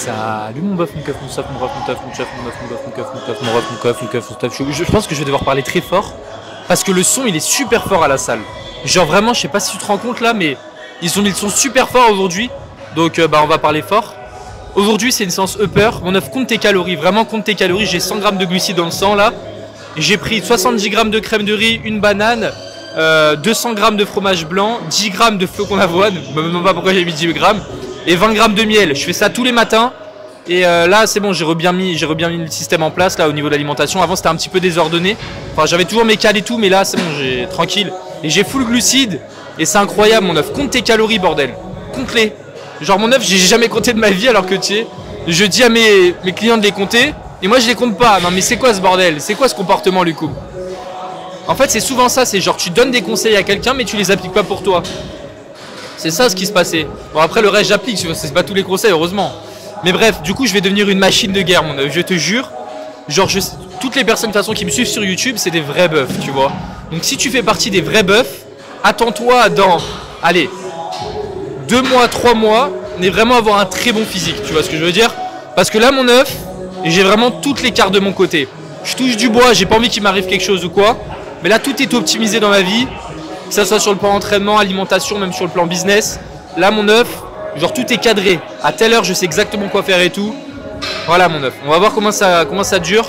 Salut mon bœuf, mon keuf, mon saf, mon ref, mon teuf, mon chef, mon meuf, mon bœuf, mon keuf, mon teuf, mon ref, mon keuf, mon keuf, mon teuf. Je pense que je vais devoir parler très fort parce que le son il est super fort à la salle. Genre vraiment, je sais pas si tu te rends compte là, mais ils ont mis le son super fort aujourd'hui. Donc bah on va parler fort. Aujourd'hui c'est une séance upper. Mon œuf, compte tes calories, vraiment compte tes calories. J'ai 100 grammes de glucides dans le sang là. J'ai pris 70 grammes de crème de riz, une banane, 200 grammes de fromage blanc, 10 grammes de flocons d'avoine. Je me demande pas pourquoi j'ai mis 10 grammes. Et 20 grammes de miel. Je fais ça tous les matins. Et là c'est bon, j'ai bien mis le système en place là au niveau de l'alimentation. Avant c'était un petit peu désordonné. Enfin j'avais toujours mes cales et tout, mais là c'est bon, j'ai tranquille. Et j'ai full glucides. Et c'est incroyable mon œuf. Compte tes calories bordel. Compte-les. Genre mon œuf j'ai jamais compté de ma vie alors que tu sais. Je dis à mes clients de les compter. Et moi je les compte pas. Non mais c'est quoi ce bordel? C'est quoi ce comportement Lucou? En fait c'est souvent ça, c'est genre tu donnes des conseils à quelqu'un mais tu les appliques pas pour toi. C'est ça ce qui se passait. Bon après le reste j'applique, c'est pas tous les conseils heureusement. Mais bref, du coup je vais devenir une machine de guerre mon œuf, je te jure. Genre toutes les personnes de toute façon qui me suivent sur YouTube c'est des vrais bœufs, tu vois. Donc si tu fais partie des vrais bœufs, attends-toi dans, allez, 2 mois, 3 mois, on est vraiment avoir un très bon physique, tu vois ce que je veux dire. Parce que là mon œuf, j'ai vraiment toutes les cartes de mon côté. Je touche du bois, j'ai pas envie qu'il m'arrive quelque chose ou quoi. Mais là tout est optimisé dans ma vie. Que ça soit sur le plan entraînement, alimentation, même sur le plan business. Là mon œuf, genre tout est cadré. À telle heure je sais exactement quoi faire et tout. Voilà mon œuf. On va voir comment ça dure.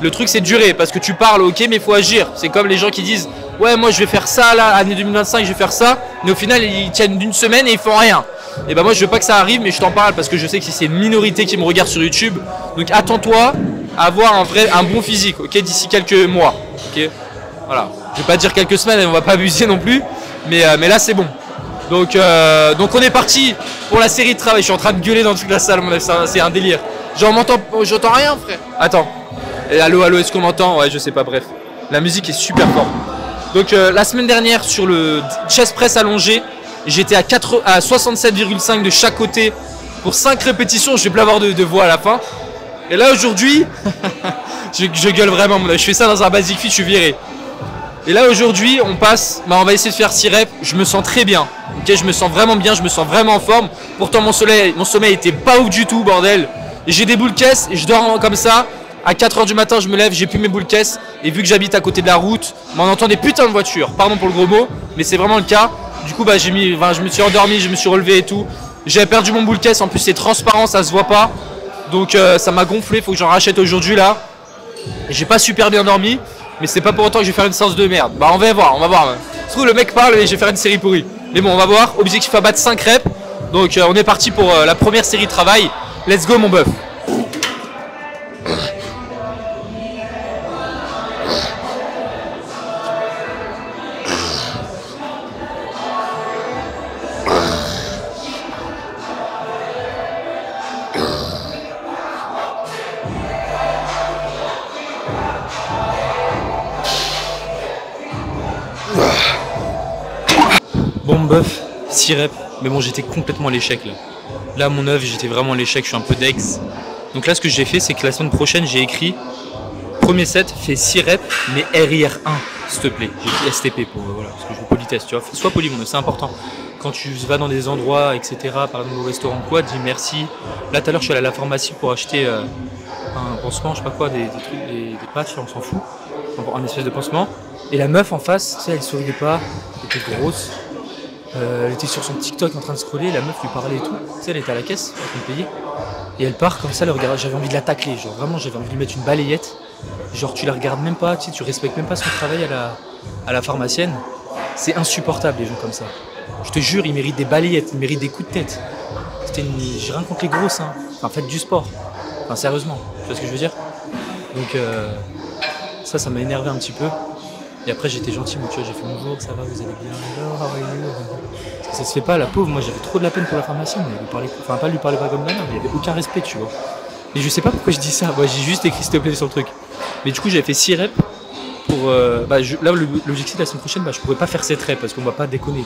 Le truc c'est de durer parce que tu parles ok mais il faut agir. C'est comme les gens qui disent ouais moi je vais faire ça là, année 2025 je vais faire ça. Mais au final ils tiennent d'une semaine et ils font rien. Et ben moi je veux pas que ça arrive mais je t'en parle parce que je sais que c'est une minorité qui me regarde sur YouTube. Donc attends-toi à avoir un bon physique ok d'ici quelques mois. Ok. Voilà. Je vais pas dire quelques semaines, on va pas abuser non plus, mais là c'est bon. Donc on est parti pour la série de travail. Je suis en train de gueuler dans toute la salle, mon œuf, c'est un délire. Genre j'entends rien frère. Attends. Allô, est-ce qu'on m'entend? Ouais je sais pas, bref. La musique est super forte. Donc la semaine dernière sur le chest press allongé, j'étais à 67,5 de chaque côté pour 5 répétitions, je vais plus avoir de voix à la fin. Et là aujourd'hui, je gueule vraiment, mon œuf. Je fais ça dans un basic fit, je suis viré. Et là aujourd'hui on passe, on va essayer de faire 6 reps, je me sens très bien, ok, je me sens vraiment bien, je me sens vraiment en forme. Pourtant mon sommeil était pas ouf du tout bordel. Et j'ai des boules caisses et je dors comme ça, à 4h du matin je me lève, j'ai plus mes boules caisses. Et vu que j'habite à côté de la route, on entend des putains de voitures, pardon pour le gros mot, mais c'est vraiment le cas. Du coup je me suis endormi, je me suis relevé et tout. J'avais perdu mon boule caisse, en plus c'est transparent, ça se voit pas. Donc ça m'a gonflé, faut que j'en rachète aujourd'hui là. Et j'ai pas super bien dormi. Mais c'est pas pour autant que je vais faire une séance de merde. Bah on va voir. Se trouve le mec parle et je vais faire une série pourrie. Mais bon on va voir. Objectif à battre 5 reps. Donc on est parti pour la première série de travail. Let's go mon bœuf. Bon bœuf, 6 reps, mais bon j'étais complètement à l'échec là. Là mon œuf j'étais vraiment à l'échec, je suis un peu dex. Donc là ce que j'ai fait c'est que la semaine prochaine j'ai écrit premier set, fais 6 reps mais RIR1 s'il te plaît. J'ai écrit STP pour voilà, parce que je veux politesse, tu vois. Sois poli mon œuf, c'est important. Quand tu vas dans des endroits, etc., par exemple au restaurant quoi, dis merci. Là tout à l'heure je suis allé à la pharmacie pour acheter un pansement, je sais pas quoi, des trucs, des patchs, on s'en fout. Un espèce de pansement. Et la meuf en face, tu sais, elle souriait pas, elle était grosse. Elle était sur son TikTok en train de scroller, la meuf lui parlait et tout. Tu sais, elle était à la caisse, en train de payer. Et elle part comme ça, le regard. J'avais envie de la tacler, genre vraiment, j'avais envie de lui mettre une balayette. Genre, tu la regardes même pas, tu sais, tu respectes même pas son travail à la pharmacienne. C'est insupportable, les gens comme ça. Je te jure, ils méritent des balayettes, ils méritent des coups de tête. J'ai rien contre les grosses, hein. Enfin, faites du sport. Enfin, sérieusement, tu vois ce que je veux dire? Donc, ça m'a énervé un petit peu. Et après j'étais gentil, moi tu vois, j'ai fait bonjour, ça va, vous allez bien, hello, how are you? Parce que ça se fait pas, la pauvre, moi j'avais trop de la peine pour la pharmacienne, mais lui parlait pas comme madame, il n'y avait aucun respect, tu vois. Et je sais pas pourquoi je dis ça, moi j'ai juste écrit s'il te plaît sur le truc. Mais du coup j'avais fait 6 reps pour... là l'objectif de la semaine prochaine, je pourrais pas faire 7 reps parce qu'on va pas déconner.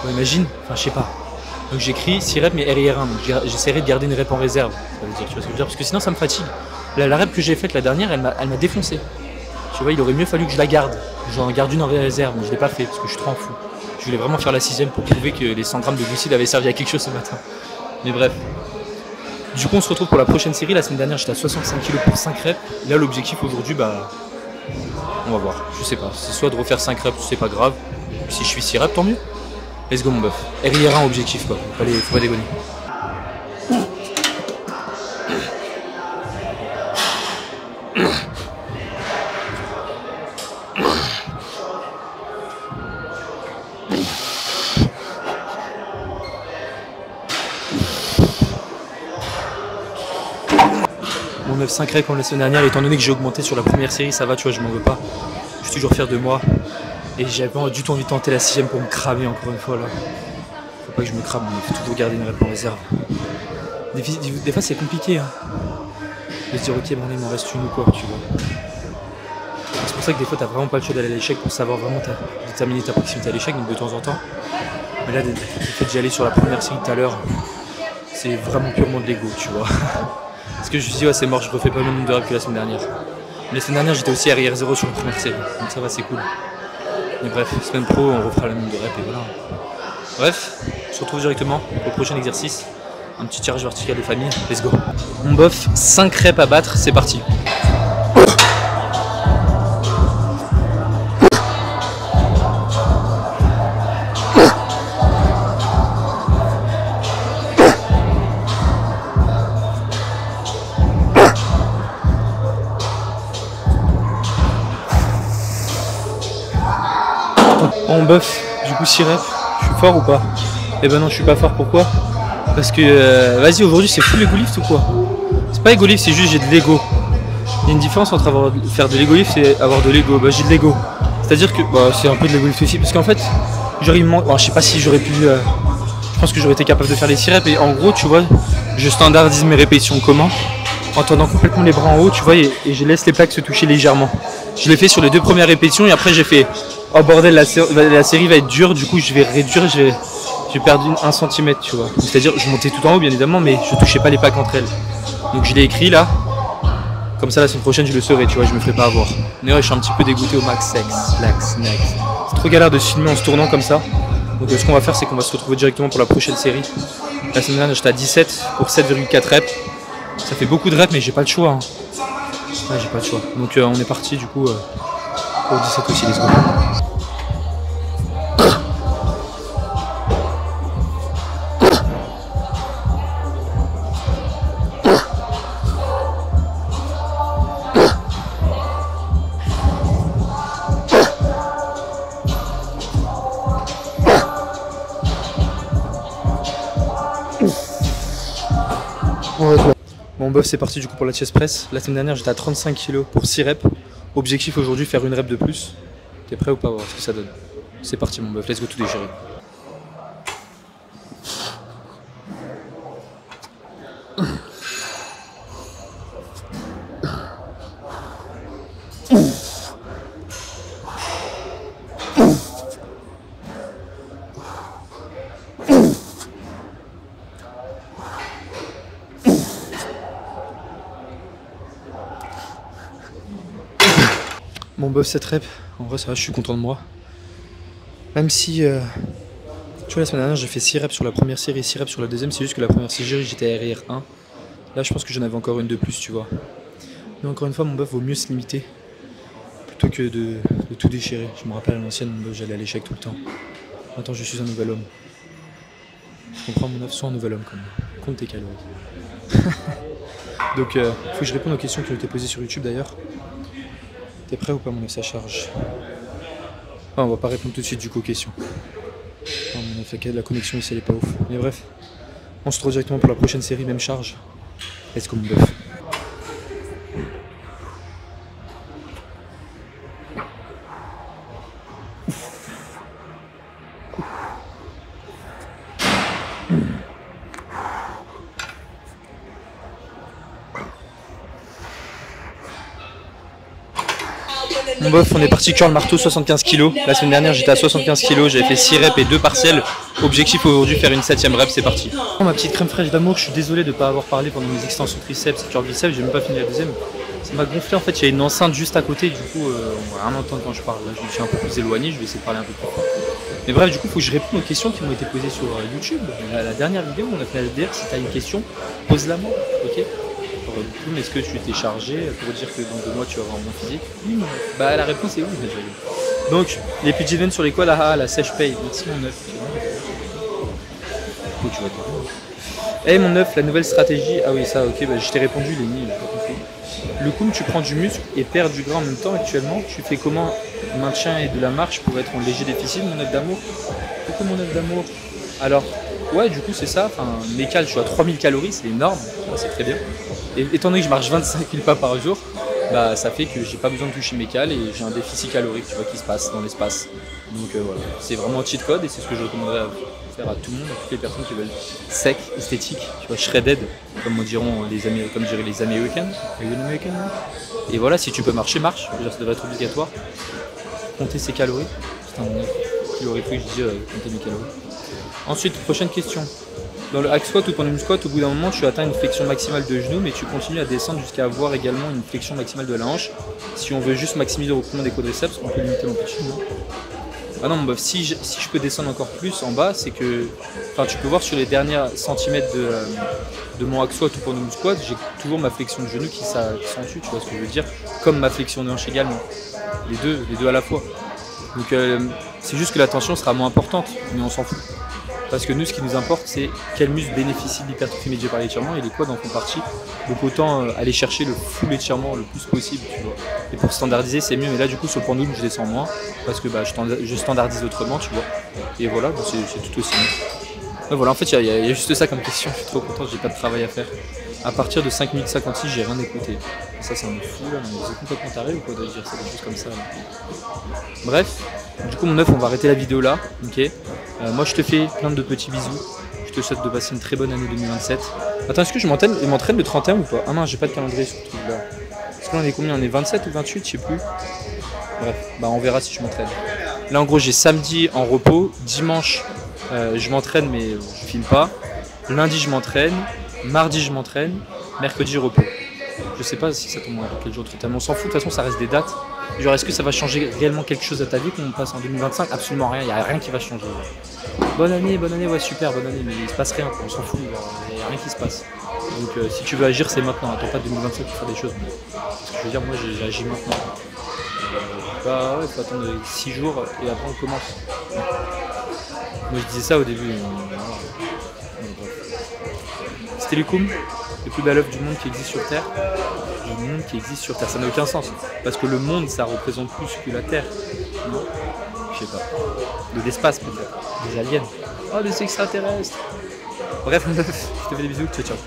Bon, imagine, enfin je sais pas. Donc j'écris 6 reps mais RIR1, donc j'essaierai de garder une rep en réserve, ça veut dire, tu vois ce que je veux dire, parce que sinon ça me fatigue. La rep que j'ai faite la dernière, elle m'a défoncé. Tu vois, il aurait mieux fallu que je la garde. J'en garde une en réserve, mais je ne l'ai pas fait parce que je suis trop en fou. Je voulais vraiment faire la 6ème pour prouver que les 100 grammes de glucides avaient servi à quelque chose ce matin. Mais bref. Du coup, on se retrouve pour la prochaine série. La semaine dernière, j'étais à 65 kg pour 5 reps. Là, l'objectif aujourd'hui, bah, on va voir. Je sais pas. C'est soit de refaire 5 reps, c'est pas grave. Si je suis 6 reps, tant mieux. Let's go, mon bœuf. RIR1 objectif, quoi. Faut pas dégonner. Mon 9-5 reps comme la semaine dernière, étant donné que j'ai augmenté sur la première série, ça va, tu vois, je m'en veux pas. Je suis toujours fier de moi. Et j'avais pas du tout envie de tenter la 6ème pour me cramer encore une fois là. Faut pas que je me crame, il faut toujours garder une rep en réserve. Des fois c'est compliqué hein. De se dire ok bon il m'en reste une ou quoi, tu vois. C'est pour ça que des fois t'as vraiment pas le choix d'aller à l'échec pour savoir vraiment déterminer ta proximité à l'échec, donc de temps en temps. Mais là, le fait d'y aller sur la première série tout à l'heure, c'est vraiment purement de l'ego, tu vois. Parce que je me suis dit ouais c'est mort, je refais pas le même nombre de reps que la semaine dernière. Mais la semaine dernière j'étais aussi RIR0 sur la première série, donc ça va c'est cool. Mais bref, semaine pro, on refera le nombre de reps et voilà. Bref, on se retrouve directement pour le prochain exercice. Un petit tirage vertical de famille, let's go. Mon bof, 5 reps à battre, c'est parti. Mon bof, du coup 6 reps, je suis fort ou pas? Eh ben non, je suis pas fort, pourquoi? Parce que, vas-y, aujourd'hui c'est full ego lift ou quoi? C'est pas ego lift, c'est juste j'ai de l'ego. Il y a une différence entre faire de l'ego lift et avoir de l'ego. Bah j'ai de l'ego. C'est-à-dire que, bah c'est un peu de l'ego lift aussi, parce qu'en fait, genre il me manque, bon, je sais pas si j'aurais pu, je pense que j'aurais été capable de faire les 6 reps et en gros, tu vois, je standardise mes répétitions comment? En tendant complètement les bras en haut, tu vois, et je laisse les plaques se toucher légèrement. Je l'ai fait sur les 2 premières répétitions et après j'ai fait oh bordel, la série va être dure, du coup je vais réduire, je vais perdre 1 cm, tu vois. C'est-à-dire je montais tout en haut bien évidemment, mais je touchais pas les plaques entre elles. Donc je l'ai écrit là, comme ça la semaine prochaine je le saurai, tu vois, je me ferai pas avoir. Mais ouais, je suis un petit peu dégoûté au max sex, c'est trop galère de se filmer en se tournant comme ça. Donc ce qu'on va faire c'est qu'on va se retrouver directement pour la prochaine série. La semaine dernière j'étais à 17 pour 7,4 reps. Ça fait beaucoup de reps mais j'ai pas le choix. Hein. Ouais, j'ai pas le choix. Donc on est parti du coup pour 17 aussi, les go. Bon bof, c'est parti du coup pour la chest press. La semaine dernière j'étais à 35 kg pour 6 reps. Objectif aujourd'hui faire une rep de plus. T'es prêt ou pas à voir ce que ça donne? C'est parti mon bof, let's go tout déchirer. Mon bof 7 reps, en vrai ça va, je suis content de moi. Même si, tu vois la semaine dernière j'ai fait 6 reps sur la première série et 6 reps sur la deuxième, c'est juste que la première série j'étais à RIR1. Là je pense que j'en avais encore une de plus, tu vois. Mais encore une fois mon bof vaut mieux se limiter plutôt que de tout déchirer. Je me rappelle à l'ancienne, mon bof j'allais à l'échec tout le temps. Maintenant je suis un nouvel homme. Je comprends mon 9, sois un nouvel homme quand même. Compte tes calories. Donc faut que je réponde aux questions qui ont été posées sur YouTube d'ailleurs. T'es prêt ou pas mon 9, ça charge? Ah, on va pas répondre tout de suite du coup aux questions. Ah, mon 9, la connexion ici elle est pas ouf. Mais bref, on se retrouve directement pour la prochaine série, même charge. Let's go mon bœuf. Mon bof, on est parti curl marteau 75 kg. La semaine dernière j'étais à 75 kg, j'avais fait 6 reps et 2 partiels. Objectif aujourd'hui faire une 7ème rep, c'est parti. Ma petite crème fraîche d'amour, je suis désolé de ne pas avoir parlé pendant mes extensions triceps et curl biceps, j'ai même pas fini la deuxième. Ça m'a gonflé en fait, il y a une enceinte juste à côté, du coup on va rien entendre quand je parle. Là je me suis un peu plus éloigné, je vais essayer de parler un peu plus fort. Mais bref, du coup, il faut que je réponde aux questions qui m'ont été posées sur YouTube. La dernière vidéo, on a fait LDR. Si tu as une question, pose-la moi, ok? Alors, du coup, est-ce que tu t'es chargé pour dire que dans 2 mois, tu vas avoir un bon physique? Oui, mon œuf. Bah, la réponse est oui, déjà. Donc, les PG Events sur les quoi, la sèche paye. Merci, mon œuf. Oh, tu vois tout. Mon œuf, la nouvelle stratégie. Ah oui, ça, ok, bah, je t'ai répondu, Lenny, j'ai pas compris. Le coup, tu prends du muscle et perds du gras en même temps actuellement. Tu fais comment maintien et de la marche pour être en léger déficit, mon œuf d'amour? Pourquoi mon œuf d'amour? Alors, ouais, du coup, c'est ça. Enfin, mes cales, je suis à 3000 calories, c'est énorme. C'est très bien. Et étant donné que je marche 25 000 pas par jour, bah, ça fait que j'ai pas besoin de toucher mes cales et j'ai un déficit calorique, tu vois, qui se passe dans l'espace. Donc voilà, c'est vraiment un cheat code et c'est ce que je recommanderais à faire à tout le monde, à toutes les personnes qui veulent sec, esthétique, tu vois, shredded, comme diront comme diraient les Américains. Et voilà, si tu peux marcher, marche. Ça devrait être obligatoire. Compter ses calories. Putain, il aurait fallu que je dise compter mes calories. Ensuite, prochaine question. Dans le hack squat ou pendant une squat, au bout d'un moment, tu atteins une flexion maximale de genou, mais tu continues à descendre jusqu'à avoir également une flexion maximale de la hanche. Si on veut juste maximiser le recrutement des quadriceps, on peut limiter l'amplitude. Ah non, bah, si je peux descendre encore plus en bas, c'est que, enfin, tu peux voir sur les derniers centimètres de mon hack squat ou pendant une squat, j'ai toujours ma flexion de genou qui s'entue, tu vois ce que je veux dire, comme ma flexion de hanche également. Les deux à la fois. Donc c'est juste que la tension sera moins importante, mais on s'en fout. Parce que nous, ce qui nous importe, c'est quel muscle bénéficie de l'hypertrophie médiée par l'étirement et les quads en font partie. Donc autant aller chercher le full étirement le plus possible, tu vois. Et pour standardiser, c'est mieux. Mais là, du coup, sur le pendule, je descends moins parce que bah, je standardise autrement, tu vois. Et voilà, bah, c'est tout aussi mieux. Voilà, en fait, il y a juste ça comme question. Je suis trop content, j'ai pas de travail à faire. À partir de 5 minutes 56, j'ai rien écouté. Et ça me fout là, c'est complètement taré ou quoi de dire ça, des choses comme ça. Là. Bref, du coup, mon œuf, on va arrêter la vidéo là, ok. Moi, je te fais plein de petits bisous. Je te souhaite de passer une très bonne année 2027. Attends, est-ce que je m'entraîne le 31 ou pas? Ah non, j'ai pas de calendrier sur ce truc là. Est-ce qu'on est combien? On est 27 ou 28, je sais plus. Bref, bah on verra si je m'entraîne. Là, en gros, j'ai samedi en repos, dimanche, je m'entraîne mais je filme pas. Lundi, je m'entraîne. Mardi, je m'entraîne. Mercredi, repos. Je sais pas si ça tombe quel jour totalement. On s'en fout, de toute façon, ça reste des dates. Genre, est-ce que ça va changer réellement quelque chose à ta vie quand on passe en 2025? Absolument rien, il n'y a rien qui va changer. Bonne année, ouais, super, bonne année, mais il se passe rien, on s'en fout, il n'y a rien qui se passe. Donc, si tu veux agir, c'est maintenant. Attends pas 2025 pour faire des choses. Mais... ce que je veux dire, moi, j'agis maintenant. Bah ouais, il faut attendre 6 jours et après, on commence. Moi, je disais ça au début. C'était Lucum, le plus bel œuf du monde qui existe sur Terre. Le monde qui existe sur Terre, ça n'a aucun sens. Parce que le monde, ça représente plus que la Terre. Non? Je sais pas. De l'espace peut-être. Des aliens. Oh, des extraterrestres. Bref, je te fais des bisous. Ciao, ciao.